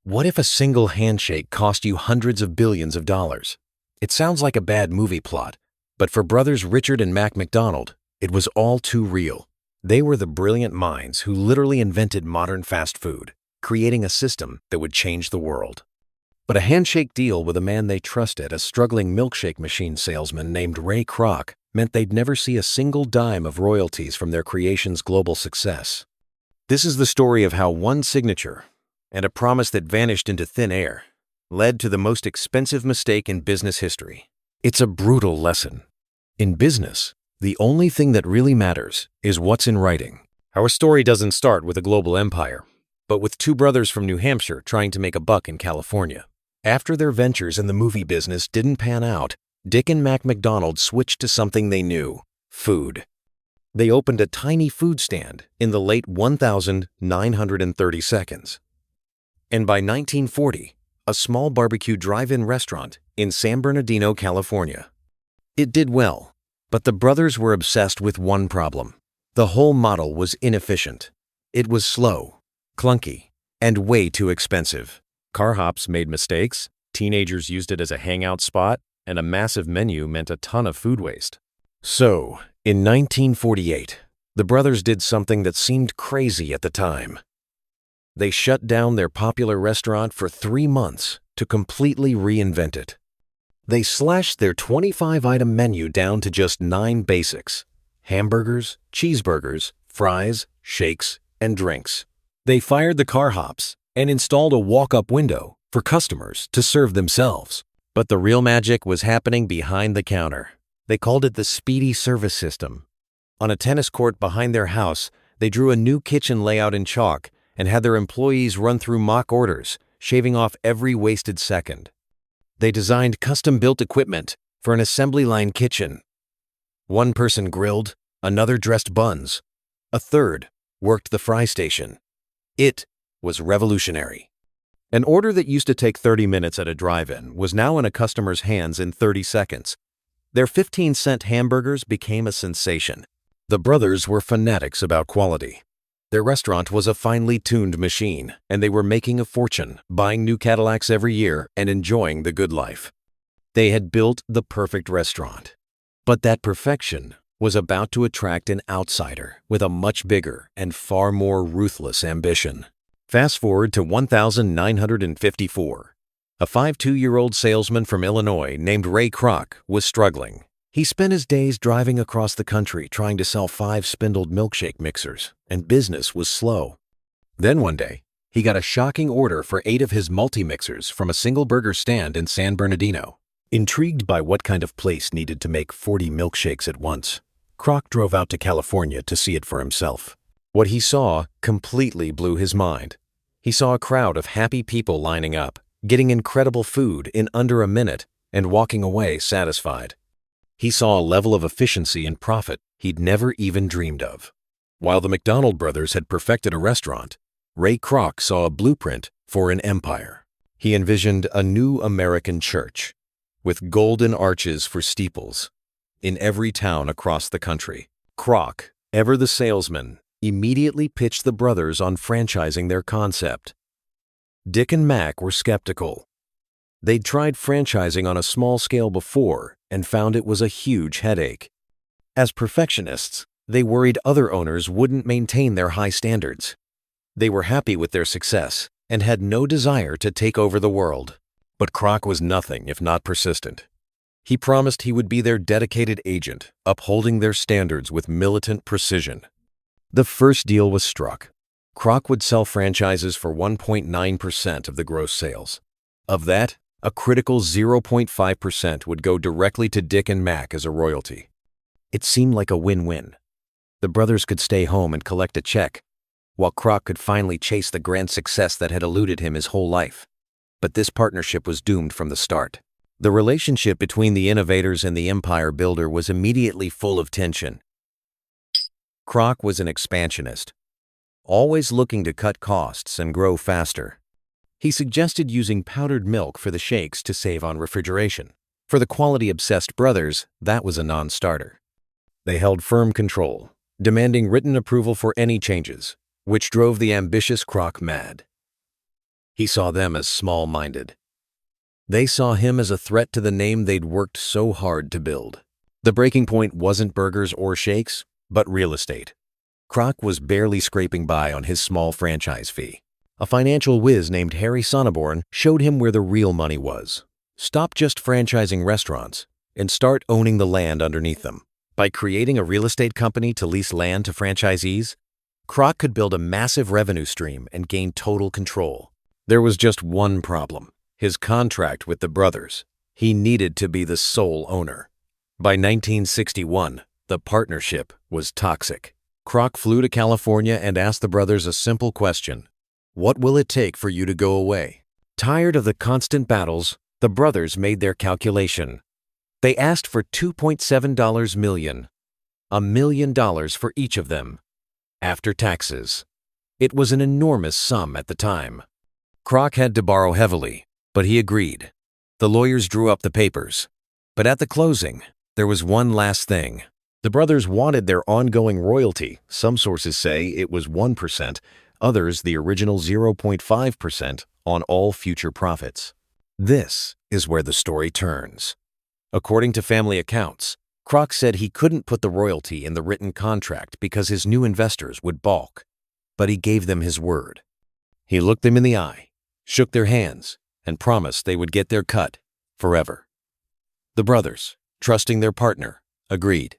What if a single handshake cost you hundreds of billions of dollars? It sounds like a bad movie plot, but for brothers Richard and Mac McDonald, it was all too real. They were the brilliant minds who literally invented modern fast food, creating a system that would change the world. But a handshake deal with a man they trusted, a struggling milkshake machine salesman named Ray Kroc, meant they'd never see a single dime of royalties from their creation's global success. This is the story of how one signature, and a promise that vanished into thin air, led to the most expensive mistake in business history. It's a brutal lesson. In business, the only thing that really matters is what's in writing. Our story doesn't start with a global empire, but with two brothers from New Hampshire trying to make a buck in California. After their ventures in the movie business didn't pan out, Dick and Mac McDonald switched to something they knew: food. They opened a tiny food stand in the late 1930s. And by 1940, a small barbecue drive-in restaurant in San Bernardino, California. It did well, but the brothers were obsessed with one problem. The whole model was inefficient. It was slow, clunky, and way too expensive. Car hops made mistakes, teenagers used it as a hangout spot, and a massive menu meant a ton of food waste. So, in 1948, the brothers did something that seemed crazy at the time. They shut down their popular restaurant for 3 months to completely reinvent it. They slashed their 25-item menu down to just 9 basics: hamburgers, cheeseburgers, fries, shakes, and drinks. They fired the car hops and installed a walk-up window for customers to serve themselves. But the real magic was happening behind the counter. They called it the Speedy Service System. On a tennis court behind their house, they drew a new kitchen layout in chalk and had their employees run through mock orders, shaving off every wasted second. They designed custom-built equipment for an assembly line kitchen. One person grilled, another dressed buns, a third worked the fry station. It was revolutionary. An order that used to take 30 minutes at a drive-in was now in a customer's hands in 30 seconds. Their 15-cent hamburgers became a sensation. The brothers were fanatics about quality. Their restaurant was a finely tuned machine, and they were making a fortune, buying new Cadillacs every year and enjoying the good life. They had built the perfect restaurant. But that perfection was about to attract an outsider with a much bigger and far more ruthless ambition. Fast forward to 1954. A 52-year-old salesman from Illinois named Ray Kroc was struggling. He spent his days driving across the country trying to sell 5-spindled milkshake mixers, and business was slow. Then one day, he got a shocking order for 8 of his multi-mixers from a single burger stand in San Bernardino. Intrigued by what kind of place needed to make 40 milkshakes at once, Kroc drove out to California to see it for himself. What he saw completely blew his mind. He saw a crowd of happy people lining up, getting incredible food in under a minute, and walking away satisfied. He saw a level of efficiency and profit he'd never even dreamed of. While the McDonald brothers had perfected a restaurant, Ray Kroc saw a blueprint for an empire. He envisioned a new American church, with golden arches for steeples, in every town across the country. Kroc, ever the salesman, immediately pitched the brothers on franchising their concept. Dick and Mac were skeptical. They'd tried franchising on a small scale before and found it was a huge headache. As perfectionists, they worried other owners wouldn't maintain their high standards. They were happy with their success and had no desire to take over the world. But Kroc was nothing if not persistent. He promised he would be their dedicated agent, upholding their standards with militant precision. The first deal was struck. Kroc would sell franchises for 1.9% of the gross sales. Of that, a critical 0.5% would go directly to Dick and Mac as a royalty. It seemed like a win-win. The brothers could stay home and collect a check, while Kroc could finally chase the grand success that had eluded him his whole life. But this partnership was doomed from the start. The relationship between the innovators and the empire builder was immediately full of tension. Kroc was an expansionist, always looking to cut costs and grow faster. He suggested using powdered milk for the shakes to save on refrigeration. For the quality-obsessed brothers, that was a non-starter. They held firm control, demanding written approval for any changes, which drove the ambitious Kroc mad. He saw them as small-minded. They saw him as a threat to the name they'd worked so hard to build. The breaking point wasn't burgers or shakes, but real estate. Kroc was barely scraping by on his small franchise fee. A financial whiz named Harry Sonneborn showed him where the real money was. Stop just franchising restaurants and start owning the land underneath them. By creating a real estate company to lease land to franchisees, Kroc could build a massive revenue stream and gain total control. There was just one problem: his contract with the brothers. He needed to be the sole owner. By 1961, the partnership was toxic. Kroc flew to California and asked the brothers a simple question: what will it take for you to go away? Tired of the constant battles, the brothers made their calculation. They asked for $2.7 million, $1 million for each of them, after taxes. It was an enormous sum at the time. Kroc had to borrow heavily, but he agreed. The lawyers drew up the papers. But at the closing, there was one last thing. The brothers wanted their ongoing royalty. Some sources say it was 1%, others the original 0.5% on all future profits. This is where the story turns. According to family accounts, Kroc said he couldn't put the royalty in the written contract because his new investors would balk, but he gave them his word. He looked them in the eye, shook their hands, and promised they would get their cut forever. The brothers, trusting their partner, agreed.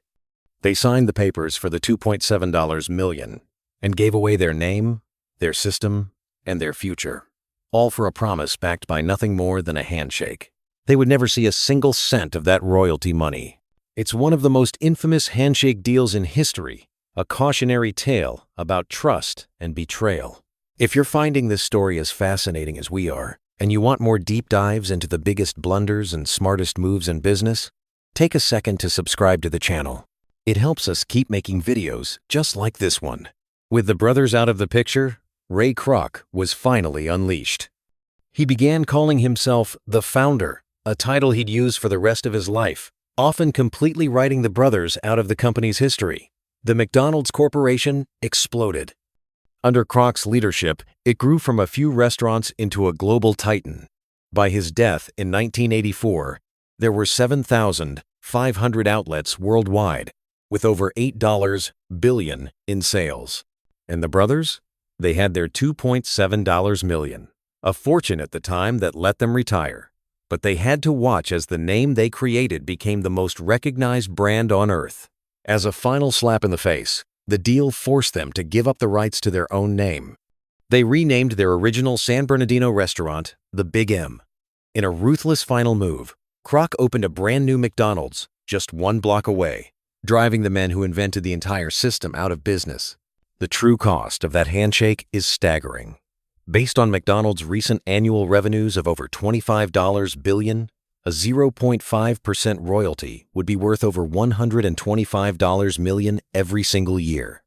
They signed the papers for the $2.7 million and gave away their name, their system, and their future, all for a promise backed by nothing more than a handshake. They would never see a single cent of that royalty money. It's one of the most infamous handshake deals in history, a cautionary tale about trust and betrayal. If you're finding this story as fascinating as we are, and you want more deep dives into the biggest blunders and smartest moves in business, take a second to subscribe to the channel. It helps us keep making videos just like this one. With the brothers out of the picture, Ray Kroc was finally unleashed. He began calling himself the Founder, a title he'd use for the rest of his life, often completely writing the brothers out of the company's history. The McDonald's Corporation exploded. Under Kroc's leadership, it grew from a few restaurants into a global titan. By his death in 1984, there were 7,500 outlets worldwide, with over $8 billion in sales. And the brothers? They had their $2.7 million, a fortune at the time that let them retire. But they had to watch as the name they created became the most recognized brand on earth. As a final slap in the face, the deal forced them to give up the rights to their own name. They renamed their original San Bernardino restaurant the Big M. In a ruthless final move, Kroc opened a brand new McDonald's just 1 block away, driving the men who invented the entire system out of business. The true cost of that handshake is staggering. Based on McDonald's recent annual revenues of over $25 billion, a 0.5% royalty would be worth over $125 million every single year.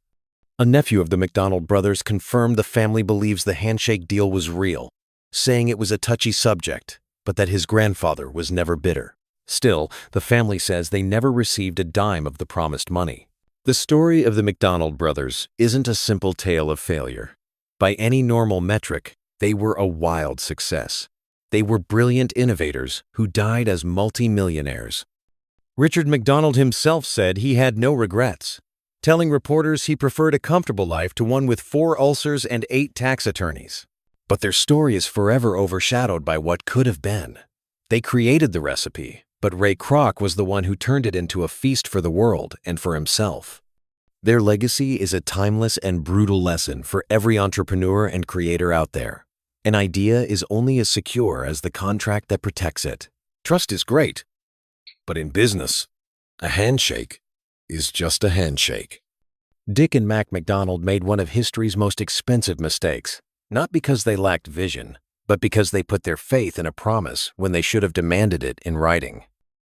A nephew of the McDonald brothers confirmed the family believes the handshake deal was real, saying it was a touchy subject, but that his grandfather was never bitter. Still, the family says they never received a dime of the promised money. The story of the McDonald brothers isn't a simple tale of failure. By any normal metric, they were a wild success. They were brilliant innovators who died as multi-millionaires. Richard McDonald himself said he had no regrets, telling reporters he preferred a comfortable life to one with 4 ulcers and 8 tax attorneys. But their story is forever overshadowed by what could have been. They created the recipe, but Ray Kroc was the one who turned it into a feast for the world and for himself. Their legacy is a timeless and brutal lesson for every entrepreneur and creator out there. An idea is only as secure as the contract that protects it. Trust is great, but in business, a handshake is just a handshake. Dick and Mac McDonald made one of history's most expensive mistakes, not because they lacked vision, but because they put their faith in a promise when they should have demanded it in writing.